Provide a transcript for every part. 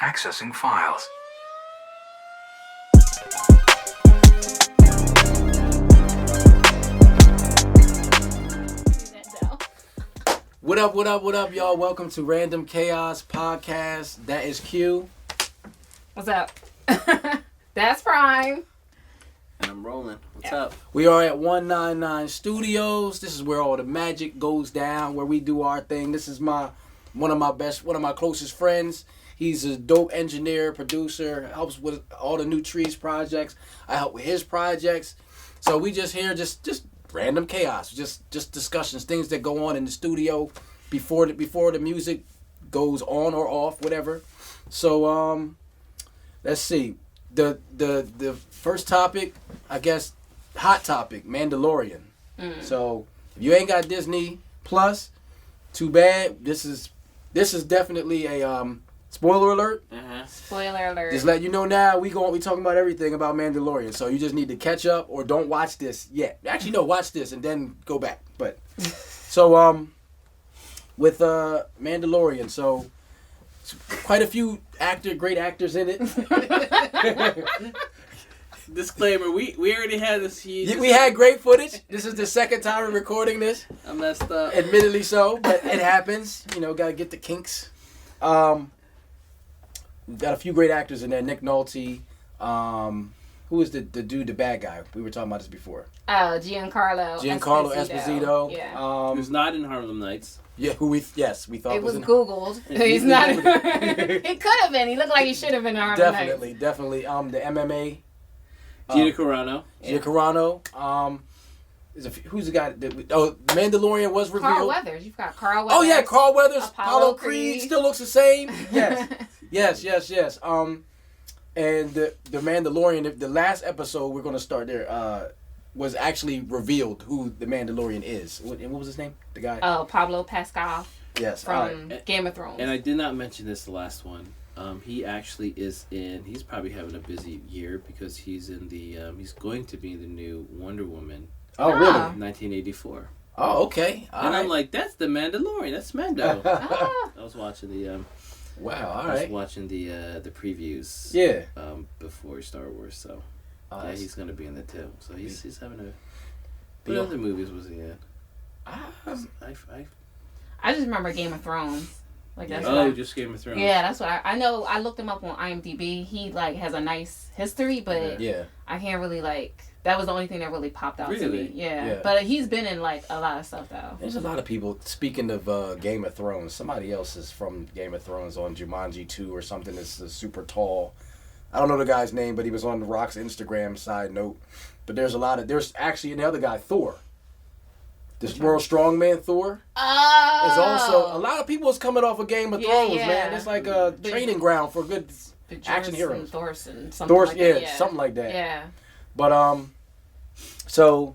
Accessing files. What up, y'all? Welcome to Random Chaos Podcast. That is Q. What's up? That's Pryme. And I'm Roland. What's up? We are at 199 Studios. This is where all the magic goes down, where we do our thing. This is one of my closest friends. He's a dope engineer, producer, helps with all the Nu-Treez projects. I help with his projects. So we just here, just random chaos, just discussions, things that go on in the studio before the music goes on or off, whatever. So let's see. The first topic, I guess, hot topic, Mandalorian. So if you ain't got Disney Plus, too bad. This is definitely a spoiler alert. Spoiler alert. Just let you know now, we talking about everything about Mandalorian. So you just need to catch up or don't watch this yet. Actually, no, watch this and then go back. But so with Mandalorian, so quite a few great actors in it. Disclaimer: We already had this. We had great footage. This is the second time we're recording this. I messed up. Admittedly so, but it happens. You know, gotta get the kinks. We've got a few great actors in there. Nick Nolte. Who is the dude, the bad guy? We were talking about this before. Giancarlo Esposito. Yeah. Who's not in Harlem Nights? Yeah, we thought It was in Googled. He's not. He could have been. He looked like he should have been in Harlem Nights. Definitely. The MMA. Gina Carano. Gina Carano. Who's the guy Mandalorian was revealed. Carl Weathers. You've got Carl Weathers. Oh yeah, Carl Weathers. Apollo Creed still looks the same. Yes. Yes. And the Mandalorian, the last episode we're gonna start there, was actually revealed who the Mandalorian is. What was his name? The guy? Oh, Pablo Pascal. Yes. From Game of Thrones. And I did not mention this the last one. He actually is in. He's probably having a busy year because he's in the. He's going to be in the new Wonder Woman. Oh really? 1984. Oh okay. I'm like, that's the Mandalorian. That's Mando. I was watching the. Wow. All I was right. watching the previews. Yeah. Before Star Wars, so yeah, he's gonna be in the too. So he's having a. What other movies was he in? I just remember Game of Thrones. Like that's just Game of Thrones. Yeah, that's what I know. I looked him up on IMDb. He has a nice history, but I can't really that was the only thing that really popped out to me. Yeah. But he's been in a lot of stuff though. There's a lot of people. Speaking of Game of Thrones, somebody else is from Game of Thrones on Jumanji 2 or something. That's super tall. I don't know the guy's name, but he was on The Rock's Instagram. Side note, but there's actually another guy, Thor. This World Strongman Thor is also a lot of people is coming off of Game of Thrones, man. It's like a training ground for good action heroes. Thorson, something like that. Yeah. But so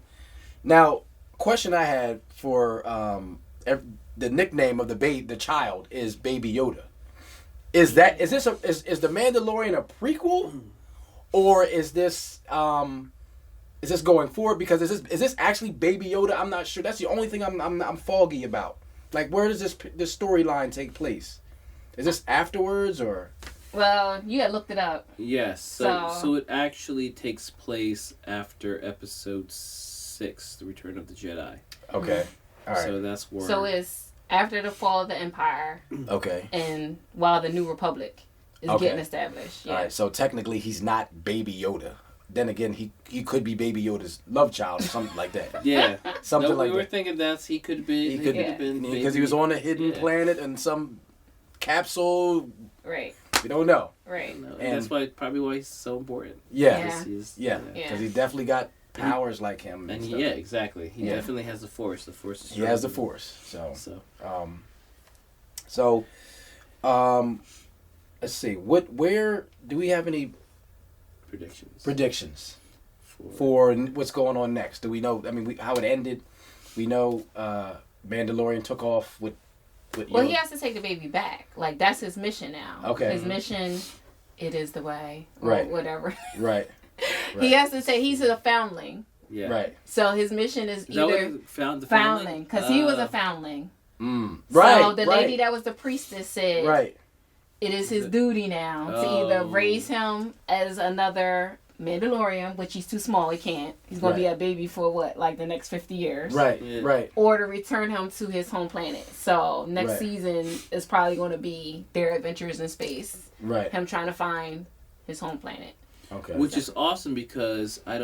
now question I had for the nickname of the child is Baby Yoda. Is the Mandalorian a prequel, or is this going forward? Because is this actually Baby Yoda? I'm not sure. That's the only thing I'm foggy about. Like, where does this storyline take place? Is this afterwards or? Well, you had looked it up. Yes. So it actually takes place after Episode 6, The Return of the Jedi. Okay. All right. So that's where. So it's after the fall of the Empire. Okay. And while the New Republic is getting established. Yeah. All right. So technically, he's not Baby Yoda. Then again, he could be Baby Yoda's love child or something like that. Yeah. Something like that. We were thinking he could be. He could have been because he was on a hidden planet and some capsule. Right. We don't know. Right. No, and that's probably why he's so important. Yeah. Because he definitely got powers like him. And exactly. He definitely has the Force. The Force is strong. He has the Force. So, let's see. Where do we have any predictions for what's going on next? Do we know? I mean, how it ended? We know Mandalorian took off with Well, he has to take the baby back. Like, that's his mission now. Okay. His mission, it is the way. Or right. whatever. Right. He has to say he's a foundling. Yeah. Right. So his mission is either foundling. Because he was a foundling. Right. So the lady that was the priestess said, right. it is his duty now to either raise him as another Mandalorian, which he's too small, he can't. He's going to be a baby for the next 50 years. Right, right. Or to return him to his home planet. So next season is probably going to be their adventures in space. Right. Him trying to find his home planet. Okay. Which is awesome because I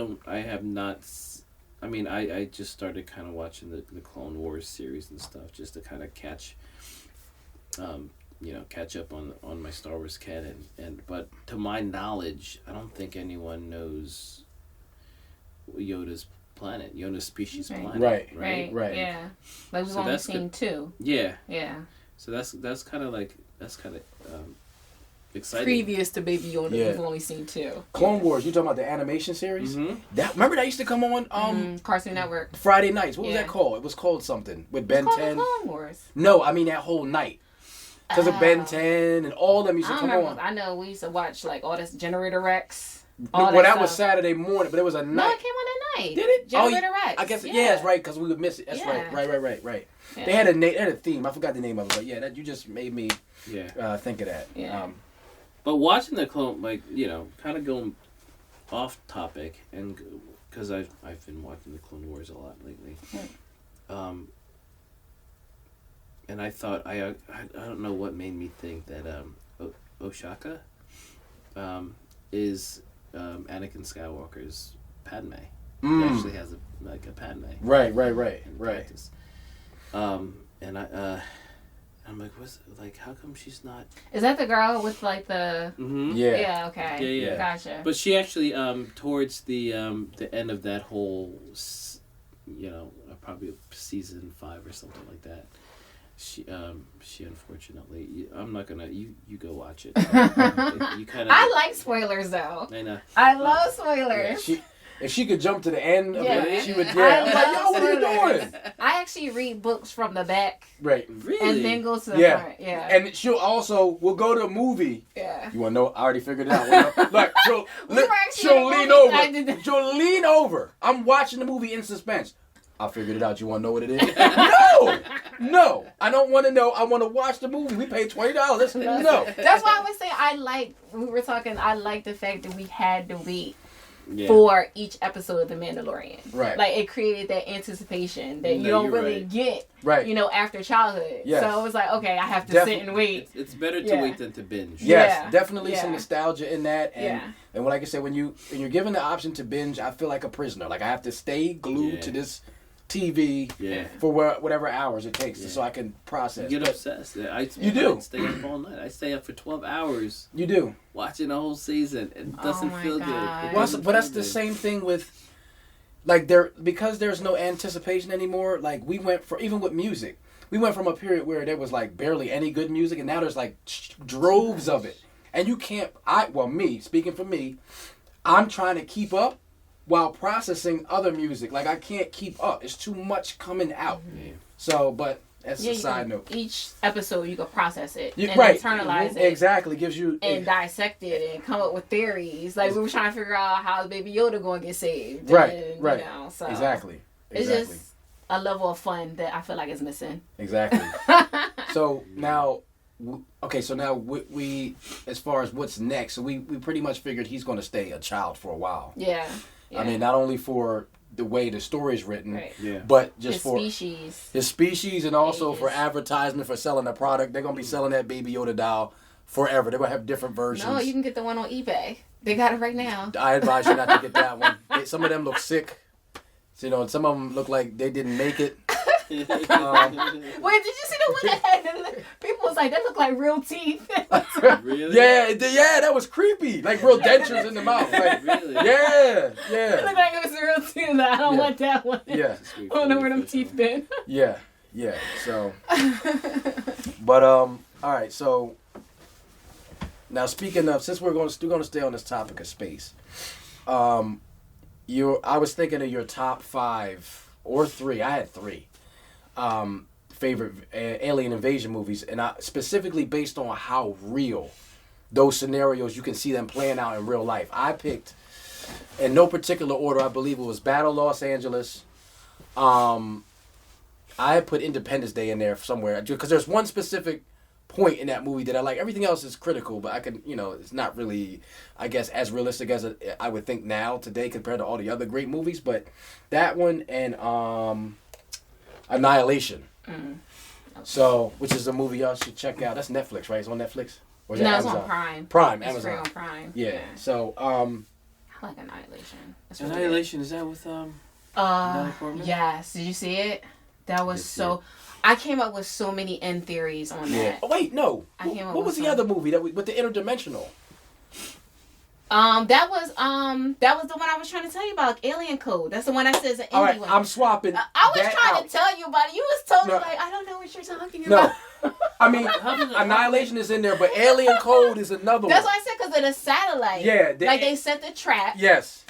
just started kind of watching the Clone Wars series and stuff just to kind of catch up on my Star Wars canon. But to my knowledge, I don't think anyone knows Yoda's species planet. Right. Yeah. Like we've only seen 2. Yeah. Yeah. So that's kind of exciting. Previous to Baby Yoda, we've only seen 2. Clone Wars, you talking about the animation series? Mm-hmm. Remember that used to come on Cartoon Network Friday nights. What was that called? It was called something with Ben 10. Clone Wars. No, I mean that whole night. Because of Ben 10 and all them used to come on. I know we used to watch all this Generator Rex. That was Saturday morning, but it was a night. No, it came on at night. Did it? Generator Rex. I guess it's right because we would miss it. That's right. Yeah. They had a theme. I forgot the name of it, but that you just made me think of that. Yeah. But watching the clone, kind of going off topic, and because I've been watching the Clone Wars a lot lately. And I thought I don't know what made me think that Oshaka is Anakin Skywalker's Padme. He actually has a Padme. Right. And I'm like, how come she's not? Is that the girl with the? Mm-hmm. Yeah. Yeah. Okay. Yeah. Gotcha. But she actually towards the end of that whole, probably season 5 or something like that. She unfortunately, I'm not gonna. You go watch it. You kind of. I like spoilers though. I know. I love spoilers. Yeah, if she could jump to the end of it, she would. Yeah. I'm like, yo, what are you doing? I actually read books from the back. Right. Really? And then go to the front. Yeah. And we'll go to a movie. Yeah. You want to know? I already figured it out. Like, she'll lean over. She'll lean over. I'm watching the movie in suspense. I figured it out. You want to know what it is? No. I don't want to know. I want to watch the movie. We paid $20. No. That's why I would say I like the fact that we had to wait for each episode of The Mandalorian. Right. Like, it created that anticipation that you don't really get, after childhood. Yes. So it was like, okay, I have to sit and wait. It's better to wait than to binge. Yes, definitely some nostalgia in that. And, and like I said, when you're given the option to binge, I feel like a prisoner. Like, I have to stay glued to this TV for whatever hours it takes so I can process. You get obsessed. You do. I stay up all night. I stay up for 12 hours. You do. Watching a whole season. It doesn't feel good. But that's the same thing with, because there's no anticipation anymore, we went for, even with music, we went from a period where there was barely any good music, and now there's droves of it. And you can't, speaking for me, I'm trying to keep up while processing other music. I can't keep up. It's too much coming out. Yeah. So, but that's a side note. Each episode you can process it and internalize it. Exactly. Gives you... And dissect it and come up with theories. We were trying to figure out how Baby Yoda going to get saved. Right. So Exactly. It's just a level of fun that I feel like is missing. Exactly. So now... Okay, so now we, as far as what's next, so we pretty much figured he's going to stay a child for a while. Yeah. I mean, not only for the way the story's written, yeah. but just his species and also for advertisement, for selling a product. They're going to be selling that Baby Yoda doll forever. They're going to have different versions. No, you can get the one on eBay. They got it right now. I advise you not to get that one. Some of them look sick. Some of them look like they didn't make it. Wait, did you see the one that had people was like, that look like real teeth? Really? Yeah, that was creepy. Real dentures in the mouth. Really? Yeah. It looked like it was real teeth. I don't want that one. Yeah. I don't know where them teeth been. Yeah. So, but all right. So now speaking of, since we're going to stay on this topic of space, I was thinking of your top 5 or 3. I had 3. Favorite alien invasion movies, and specifically based on how real those scenarios, you can see them playing out in real life. I picked, in no particular order, I believe it was Battle Los Angeles. I put Independence Day in there somewhere because there's one specific point in that movie that I like. Everything else is critical, but I can, it's not really, I guess, as realistic as I would think now today compared to all the other great movies. But that one and Annihilation. So, which is a movie y'all should check out. That's Netflix, right? It's on Netflix? Or is no, it's on Pryme. Pryme, it's Amazon. Free on Pryme. Yeah. So, I like Annihilation. Annihilation, is that with yes. Did you see it? That was so. I came up with so many end theories on that. Oh, wait, no. What was the other movie with the interdimensional? That was the one I was trying to tell you about, like Alien Code. That's the one I said is an indie one. I'm swapping. I was trying to tell you about it. You was totally I don't know what you're talking about. No. I mean, Annihilation is in there, but Alien Code is another one. That's why I said because of the satellite. Yeah. They set the trap. Yes,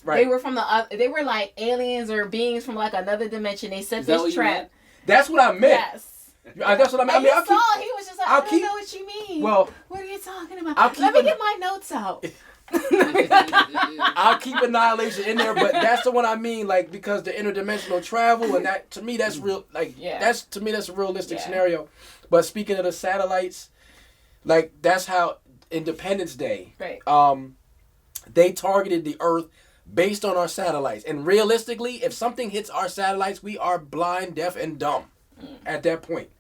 right. They were from they were like aliens or beings from like another dimension. They set this trap. That's what I meant. Yes. That's what I meant. He was just like, I don't know what you mean. Well, what are you talking about? Let me get my notes out. I'll keep Annihilation in there, but that's the one I mean, like, because the interdimensional travel, and that to me that's real, like, that's a realistic scenario. But speaking of the satellites, like, that's how Independence Day, right? They targeted the Earth based on our satellites, and realistically, if something hits our satellites, we are blind, deaf, and dumb at that point.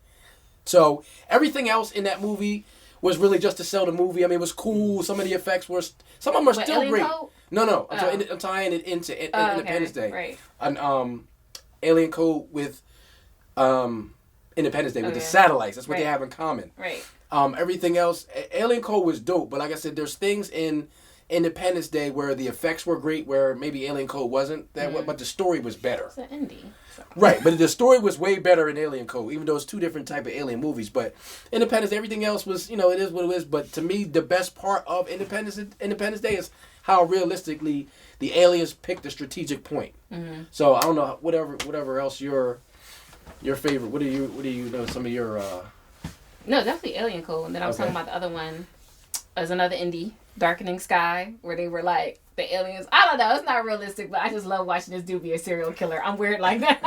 So everything else in that movie was really just to sell the movie. I mean, it was cool. Some of the effects were, some of them are still Alien great. Code? No. I'm tying it into Independence Day. Right. And Alien Code with Independence Day with the satellites. That's what they have in common. Right. Everything else, Alien Code was dope. But like I said, there's things in Independence Day where the effects were great, where maybe Alien Code wasn't but the story was better. It's an indie. So. Right, but the story was way better in Alien Code, even though it's two different type of alien movies. But Independence, everything else was, it is what it is. But to me, the best part of Independence Day is how realistically the aliens picked the strategic point. Mm-hmm. So I don't know whatever else your favorite. What do you know? Some of your. No, definitely Alien Code, and then I was talking about the other one. As another indie, Darkening Sky, where they were like the aliens. I don't know, it's not realistic, but I just love watching this dude be a serial killer. I'm weird like that.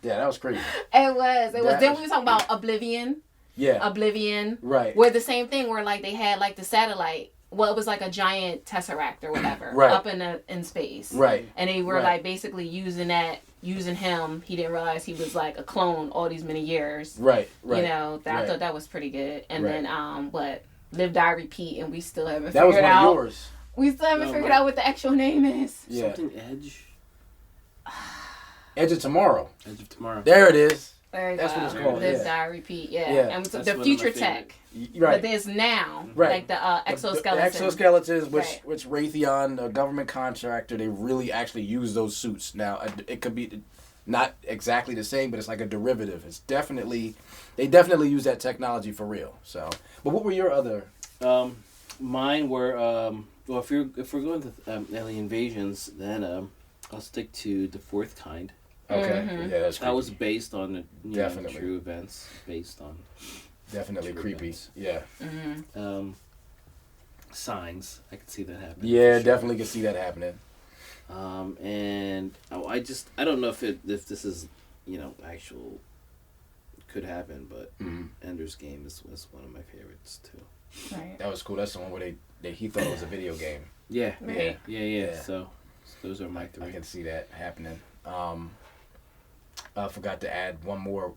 Yeah, that was crazy. It was. Then we were talking about Oblivion. Yeah. Oblivion. Right. Where the same thing, where like they had like the satellite. Well, it was like a giant tesseract or whatever, up in space. Right. And they were like basically using him. He didn't realize he was like a clone all these many years. Right. I thought that was pretty good. And then Live, Die, Repeat, and we still haven't figured out. That was one of yours. We still haven't figured out what the actual name is. Yeah. Something Edge. Edge of Tomorrow. Edge of Tomorrow. There it is. That's what it's called. Live, Die, Repeat. Yeah. And the future tech. Right. But there's now, like the exoskeleton. The exoskeletons, which Raytheon, a government contractor, they really actually use those suits. Now, it could be not exactly the same, but it's like a derivative. They definitely use that technology for real. So, but what were your other? Mine were if we're going to alien invasions, then I'll stick to The Fourth Kind. Okay, yeah, that's creepy. That was based on true events, based on definitely creepy. Events. Yeah. Mm-hmm. Signs, I could see that happening. Yeah, definitely could see that happening. And I don't know if this is actual could happen, but Ender's Game was one of my favorites too. Right. That was cool. That's the one where he thought it was a video game. Yeah. Right. Yeah. So those are my three. I can see that happening. I forgot to add one more.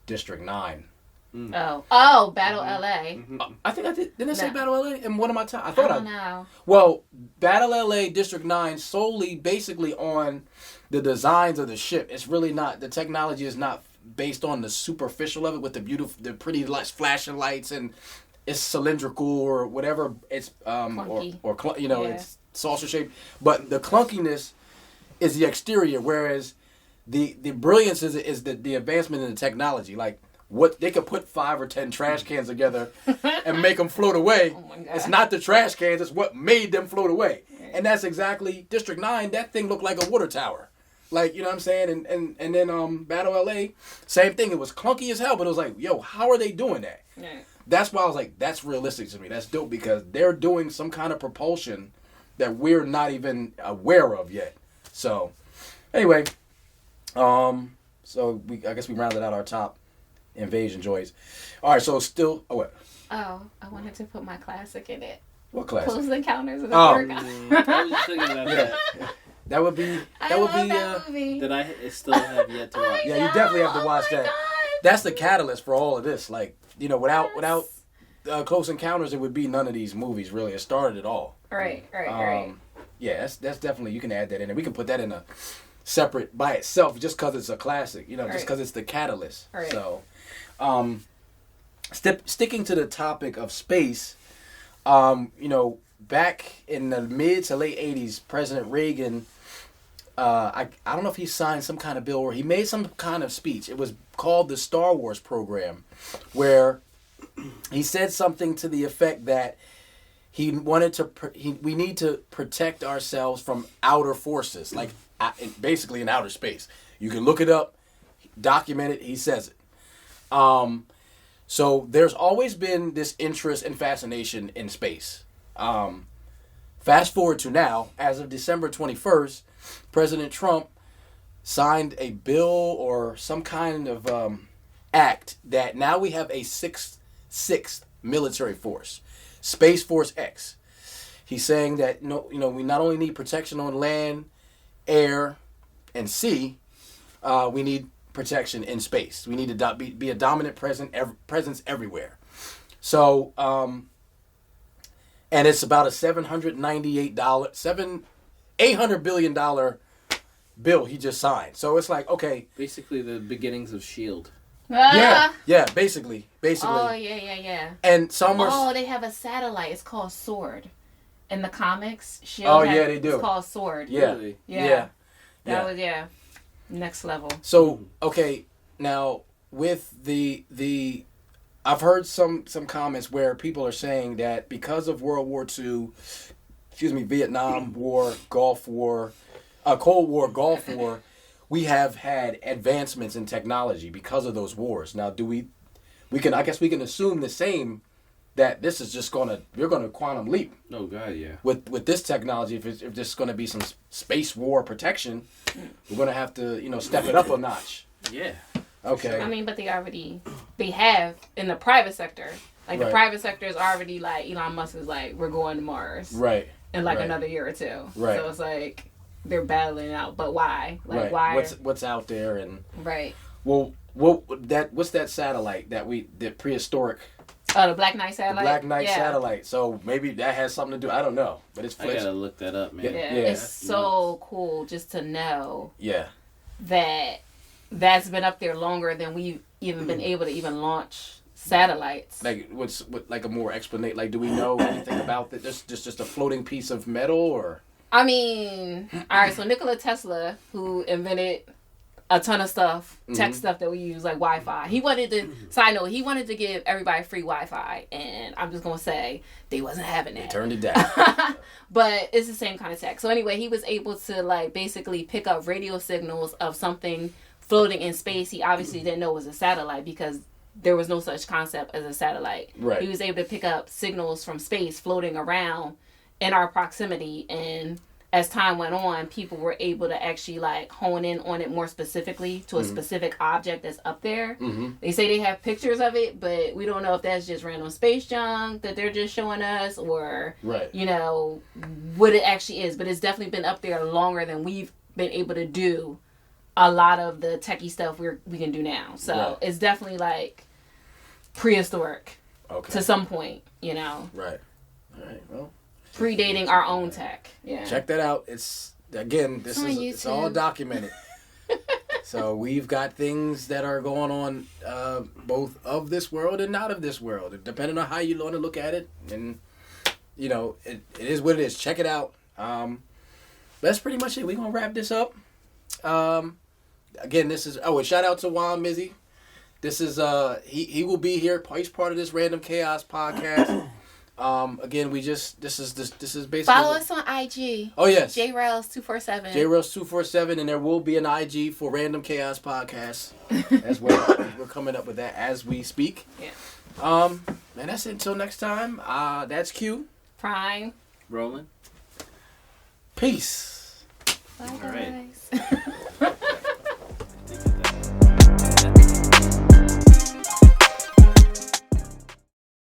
District 9. Oh, Battle LA. I think I did. Didn't I say Battle LA in one of my times? I don't know. Well, Battle LA District 9 solely basically on the designs of the ship. It's really not, the technology is not based on the superficial of it with the pretty flashing lights, and it's cylindrical or whatever. It's clunky. It's saucer shaped. But the clunkiness is the exterior, whereas the brilliance is the advancement in the technology. Like, what they could put 5 or 10 trash cans together and make them float away. Oh my God. It's not the trash cans; it's what made them float away. And that's exactly District 9. That thing looked like a water tower, like, you know what I'm saying. And then Battle LA, same thing. It was clunky as hell, but it was like, yo, how are they doing that? Yeah. That's why I was like, that's realistic to me. That's dope because they're doing some kind of propulsion that we're not even aware of yet. So, anyway, I guess we rounded out our top invasion joints. All right, so still, what? Oh, I wanted to put my classic in it. What classic? Close Encounters of the I was just thinking about that. That would be. That movie. That I still have yet to watch. Yeah, you definitely have to watch that. God. That's the catalyst for all of this. Like, without Close Encounters, it would be none of these movies. Really, it started it all. Right. Yeah, that's definitely, you can add that in, and we can put that in a separate by itself, just because it's a classic. Just because it's the catalyst. Right. So, sticking to the topic of space, back in the mid to late 80s, President Reagan, I don't know if he signed some kind of bill or he made some kind of speech. It was called the Star Wars program, where he said something to the effect that he wanted we need to protect ourselves from outer forces, like basically in outer space. You can look it up, document it, he says it. So there's always been this interest and fascination in space. Fast forward to now, as of December 21st, President Trump signed a bill or some kind of act that now we have a sixth military force, Space Force X. He's saying that we not only need protection on land, air, and sea, we need protection in space. We need to be a dominant presence everywhere. So, and it's about a $800 billion bill he just signed. So it's like, okay, basically the beginnings of S.H.I.E.L.D. Yeah, basically. Oh, yeah. And some were... Oh, they have a satellite. It's called SWORD. In the comics, S.H.I.E.L.D. they do. It's called SWORD. Yeah. Really? Yeah. That was, next level. So, okay, now, with the I've heard some comments where people are saying that because of World War II, Vietnam War, Gulf War, Cold War, Gulf War, we have had advancements in technology because of those wars. Now, I guess we can assume the same, that this is just we're gonna quantum leap. Oh God, yeah. With this technology, if there's gonna be some space war protection, we're gonna have to step it up a notch. Yeah. Okay. I mean, but they have in the private sector. Like the private sector is already like Elon Musk is like, we're going to Mars. Right. In like another year or two. Right. So it's like they're battling it out, but why? Like why? What's out there and right. Well, what's that satellite that prehistoric? Oh, the Black Knight satellite. The Black Knight satellite. So maybe that has something to do. I don't know, but it's. I gotta look that up, man. Yeah. It's so cool just to know. Yeah. That's been up there longer than we've even been able to even launch satellites. Like what's a more explanation? Like, do we know anything about that? Just a floating piece of metal, or? I mean, all right. So Nikola Tesla, who invented a ton of stuff, tech stuff that we use, like Wi-Fi. He wanted to give everybody free Wi-Fi, and I'm just gonna say they wasn't having that. They turned it down. But it's the same kind of tech. So anyway, he was able to basically pick up radio signals of something floating in space. He obviously didn't know it was a satellite because there was no such concept as a satellite. Right. He was able to pick up signals from space floating around in our proximity, and as time went on, people were able to actually hone in on it more specifically to a specific object that's up there. They say they have pictures of it, but we don't know if that's just random space junk that they're just showing us, or what it actually is. But it's definitely been up there longer than we've been able to do a lot of the techie stuff we can do now. So it's definitely prehistoric to some point, Right. All right. Well, predating our own tech. Yeah. Check that out. It's it's all documented. So we've got things that are going on, both of this world and not of this world, depending on how you want to look at it. And it is what it is. Check it out. That's pretty much it. We're gonna wrap this up. Again, this is a shout out to wan-miz. This is he will be here. He's part of this Random Chaos podcast. Again, this is basically follow us on IG. Oh yes, JRails247. JRails247, and there will be an IG for Random Chaos podcast as well. We're coming up with that as we speak. Yeah. And that's it. Until next time. That's Q. Pryme. Roland. Peace. Bye, all guys. Right.